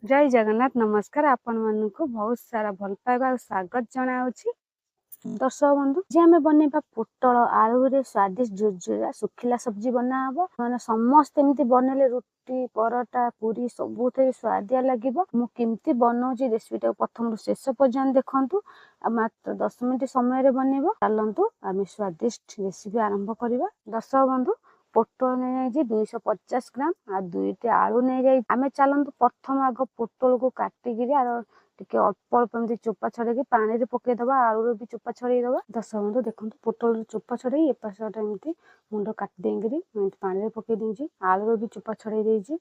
जय जगन्नाथ नमस्कार आपण मानक बहुत सारा भल पाइबा स्वागत जनाऊँगी। दर्शक बंधु जे आम बनवा पोटल आलू रे स्वादिष्ट झुरझुरा सुखिला सब्जी बना हम मैंने समस्त एमती बनले रुटी परोटा पूरी सब स्वादिया लगे। मुझे बनाऊँगी रेसिपी प्रथम शेष पर्यंत देखु मात्र 10 मिनट समय बनइब। चलतु आम स्वादिष्ट रेसिपी आरंभ करवा। दर्शक बंधु पोटल नहीं 250 ग्राम आ 2टी आलू नहीं आम चलतु प्रथम आग पोटल को काटिकी टे अल्प अल्प एमती चोपा छड़े पानी रे पकईदबा आलू भी चोपा छड़ेदबा। दर्शक बंधु देखो पोटल चोपा छड़े एपाट एमती मुंड काटिदेकरी पानी रे पकई देजी आलू भी चोपा छड़े देजी।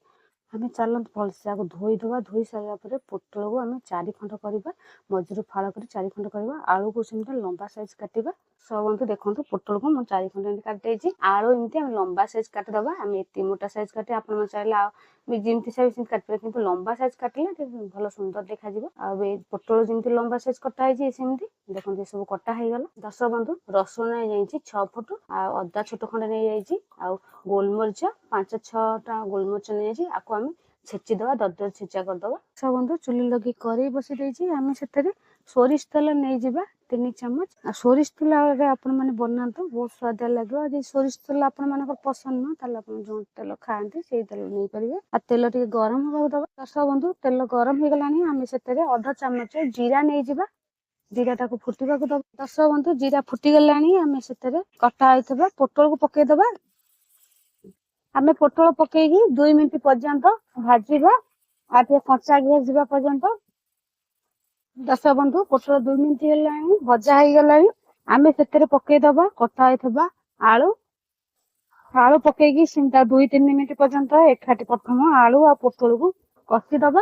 आम चलते भलसे आगे धोईदबा धोई सारापर पोटल को आम 4 खंड करवा मझुर फाड़ कर 4 खंड करवा आलू को सेमती लंबा साइज काटिबा। सब बंधु देखो पोटल को मुझे 4 खंड काटिदेजी आलू एमती आम लंबा साइज काटिदबा। आम एत मोटा साइज काटे आप चाहिए जमी साइज काटे कि लंबा साइज काटिले भल सुंदर देखा पोटल जमी लंबा साइज कटाई सेमती देखते सब कटा हो गला। दर्शक बंधु रसुण नहीं 6 फुट अदा छोट खंड नहीं जाइए गोलमरीच 5-6टा गोलमरीच नहीं आपको आम छेचिदबा दरदर छेचा करदबा। सब बंधु चुली लगे कड़े बसी देछि आम से सोरिष तेल नहीं जा 3 चम्मच आ सोरिष तेल आपण मैंने बनातु बहुत स्वाद लगे। सोरिष तेल आपण पसंद ना जो तेल खाते से तेल नहीं पारे आ तेल टे गरम होगा दबा। दर्शक बंधु तेल गरम हो गलानी आम से अधा चामच जीरा नहीं जा जीरा को फुटा दबा। दर्शक बंधु जीरा फुटी गलानी आम से कटा होता पोटल को पकईदबा। आम पोटल पकईकी 2 मिनट पर्यंत भाजवा आ कच्चा घी जावा पर्यंत। दर्शक बंधु पोटल 2 मिनट है भजा हो गला आम से पकईदबा कटा होता आलू आलू पकईकी 2-3 मिनट पर्यंत एकाठी प्रथम आलू आ पोटल को कषिदबा।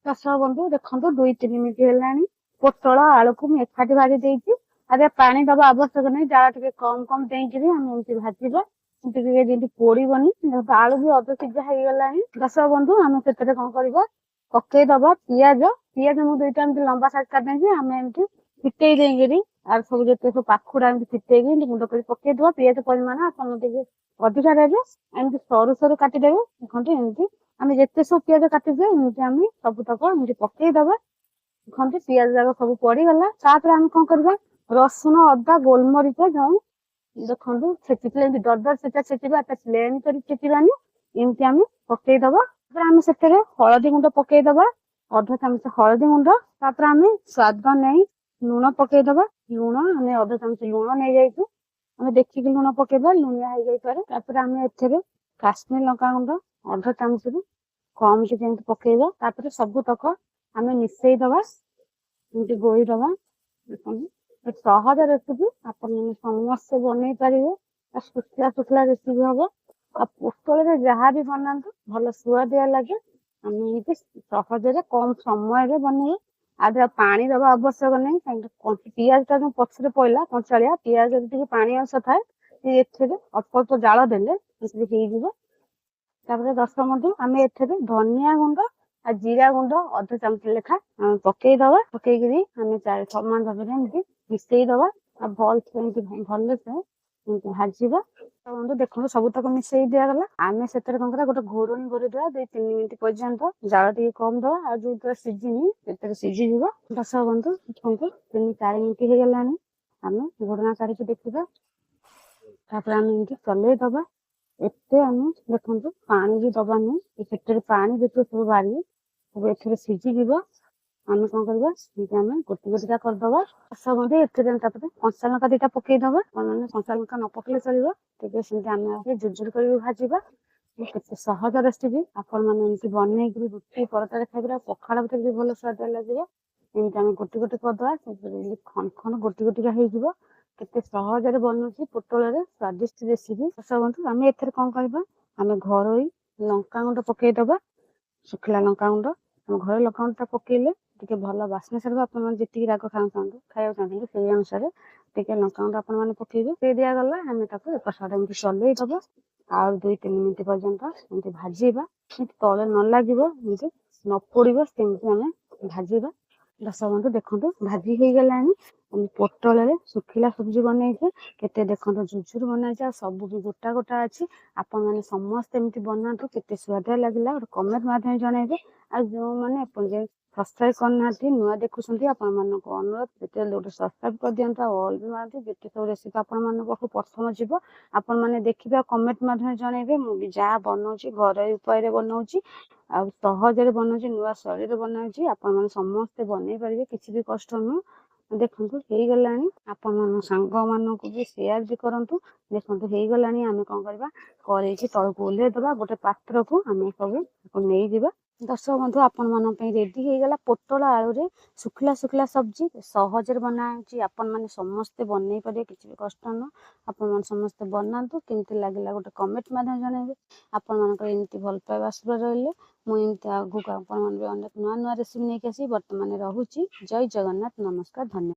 दर्शक बंधु देखो 2-3 मिनट है पोटल आलू को एकाठी भाजी देती अरे पानी दबा आवश्यक नहीं जरा टे कम कम देकरी आम एमती भाजवा जमी पोड़बनी आलू भी अध सीझा हो गला। दर्शक बंधु आम से कौन कर पकईदबा पियाज पियाज मुझे 2टा एमती लंबा साइज काटे आम एमती फिटे देकरी आर सब जो सब पाखुड़ा एमती फिटेगी गुंड कर पकईदबा। पियाज परिमाण आप अधिका रही एमती सरू सरू काटिदेवे देखते एमती आम जिते सब पियाज काटिदे एमती आम सबुतक एमती पकईदबा। देखते पियाज जाक सब पड़गला आम कौन करवा रसुण अदा गोलमरीच जो देखो छेचिले दरदर छेचा छेचिबा प्लेन कर छेचिबानी एमती आम पकईदबा। आम से हलदी गुंड पकईदबा अधा चामच हलदी गुंड आम स्वाद नहीं लुण पकईदबा लुण आम अधा चामच लुण नहीं जाइए आम देखिक लुण पकईदबा लुणिया हो जापे आम ए काश्मीर लंका गुंड अधा चामच रु कम से पकईबा सबुतक आम मिसईदबा एमती गोईदबा। सहज रेसिपी आप समस्त बनई पारे सुखला सुखला रेसिपी हम आ पोटल जहाँ भी बनातु भल सुआदिया लगे आम ये सहज कम समय बनइए आ पानी दबा आवश्यक नहीं कहीं पियाज टा जो पछरे पड़ा कंचाड़िया पियाज पानी अंश थाए अल्प अल्प जाल देले दर्शक बंधु आम ए धनिया गुंड आ जीरा गुंड अधा चामच लेखा पकईदबा पकईकरी आम समान भाव में मिसईदबा भल से भाजवा। बंधु देखो सबुतक मिसई दिगला आम से कौन कर गोटे घोड़नी करदे 2-3 मिनट पर्यंत जाल टे कम दबा आ जो सीझी सीझी दर्शक बंधु देखो 3-4 मिनट हो गला आम घोड़ना काढ़ी देखा आम एमती चलईदबा एते आम देखो पानी भी दबानी पेटर पानी जो सब बाहर सब ए सीझी आम कौन करवा आम गोटी गोटिका करदबा। सब बंधु ए कंचा लंका 2टा पकईदबा मैंने कंचा लंका न पकड़े चलो आम झुरझुर कर भाजवा। केते सहज रेसिपी आपण मैंने बनईक रुटी परोटा खाइबा पखाड़ भर भी भल स्वाद लगे एमती आम गोटी गोटी करदबा खन खन गोटी गोटिका हो केते सहज बनूची पोटल स्वादिष्ट रेसिपी। सब बंधु आम ए कौन करवा आम घर लंका गुंड पकईदबा सुखिला लंका गुंड आम घर लंका गुंड पकईले टे भल बास्ना सारे आपी राग खाया चाहते से अनुसार टे लंका गुंड आप पकईबे दिगला आम एपट एमती चलईदबा और 2-3 मिनट पर्यंत एमती भाजवा तले न लगे न पोड़ सेमती आम भाजवा। दर्शक बंधु देखो भाजी हो गलानी ପୋଟଳରେ ଶୁଖିଲା ସବଜି ବନେଇଛି। କେତେ ଦେଖନ୍ତୁ ଝୁରଝୁର ବନାଇଛି ଆଉ ସବୁ ବି ଗୋଟା ଗୋଟା ଅଛି। ଆପଣମାନେ ସମସ୍ତେ ଏମିତି ବନାନ୍ତୁ, କେତେ ସୁଆଦିଆ ଲାଗିଲା ଗୋଟେ କମେଣ୍ଟ ମାଧ୍ୟମରେ ଜଣେଇବେ। ଆଉ ଯେଉଁମାନେ ଏପର୍ଯ୍ୟନ୍ତ ସବସ୍କ୍ରାଇବ କରିନାହାନ୍ତି ନୂଆ ଦେଖୁଛନ୍ତି ଆପଣମାନଙ୍କୁ ଅନୁରୋଧ ଯେତେବେଳେ ଗୋଟେ ସବସ୍କ୍ରାଇବ କରିଦିଅନ୍ତୁ ଆଉ ଅଲ୍ ବି ମାରନ୍ତୁ। ଯେତେ ସବୁ ରେସିପି ଆପଣମାନଙ୍କ ପାଖକୁ ପ୍ରଥମ ଯିବ ଆପଣମାନେ ଦେଖିବେ ଆଉ କମେଣ୍ଟ ମାଧ୍ୟମରେ ଜଣେଇବେ। ମୁଁ ବି ଯାହା ବନଉଛି ଘରୋଇ ଉପାୟରେ ବନଉଛି ଆଉ ସହଜରେ ବନଉଛି, ନୂଆ ଶୈଳୀରେ ବନାଉଛି। ଆପଣମାନେ ସମସ୍ତେ ବନେଇ ପାରିବେ, କିଛି ବି କଷ୍ଟ ନୁହଁ। ଦେଖନ୍ତୁ ହେଇଗଲାଣି, ଆପଣମାନଙ୍କ ସାଙ୍ଗମାନଙ୍କୁ ବି ସେୟାର ବି କରନ୍ତୁ। ଦେଖନ୍ତୁ ହେଇଗଲାଣି, ଆମେ କଣ କରିବା କରେଇକି ତଳକୁ ଓହ୍ଲେଇଦବା, ଗୋଟେ ପାତ୍ରକୁ ଆମେ ସବୁ ନେଇଯିବା। ଦର୍ଶକ ବନ୍ଧୁ ଆପଣମାନଙ୍କ ପାଇଁ ରେଡି ହେଇଗଲା ପୋଟଳ ଆଳୁରେ ଶୁଖିଲା ଶୁଖିଲା ସବଜି। ସହଜରେ ବନା ହେଉଛି, ଆପଣମାନେ ସମସ୍ତେ ବନେଇ ପାରିବେ, କିଛି ବି କଷ୍ଟ ନୁହଁ। ଆପଣମାନେ ସମସ୍ତେ ବନାନ୍ତୁ, କେମିତି ଲାଗିଲା ଗୋଟେ କମେଣ୍ଟ ମାଧ୍ୟମରେ ଜଣେଇବେ। ଆପଣମାନଙ୍କର ଏମିତି ଭଲ ପାଇବା ଆଶୀର୍ବାଦ ରହିଲେ ମୁଁ ଏମିତି ଆଗକୁ ଆପଣମାନଙ୍କୁ ଅନେକ ନୂଆ ନୂଆ ରେସିପି ନେଇକି ଆସିବି। ବର୍ତ୍ତମାନ ରହୁଛି, ଜୟ ଜଗନ୍ନାଥ, ନମସ୍କାର, ଧନ୍ୟବାଦ।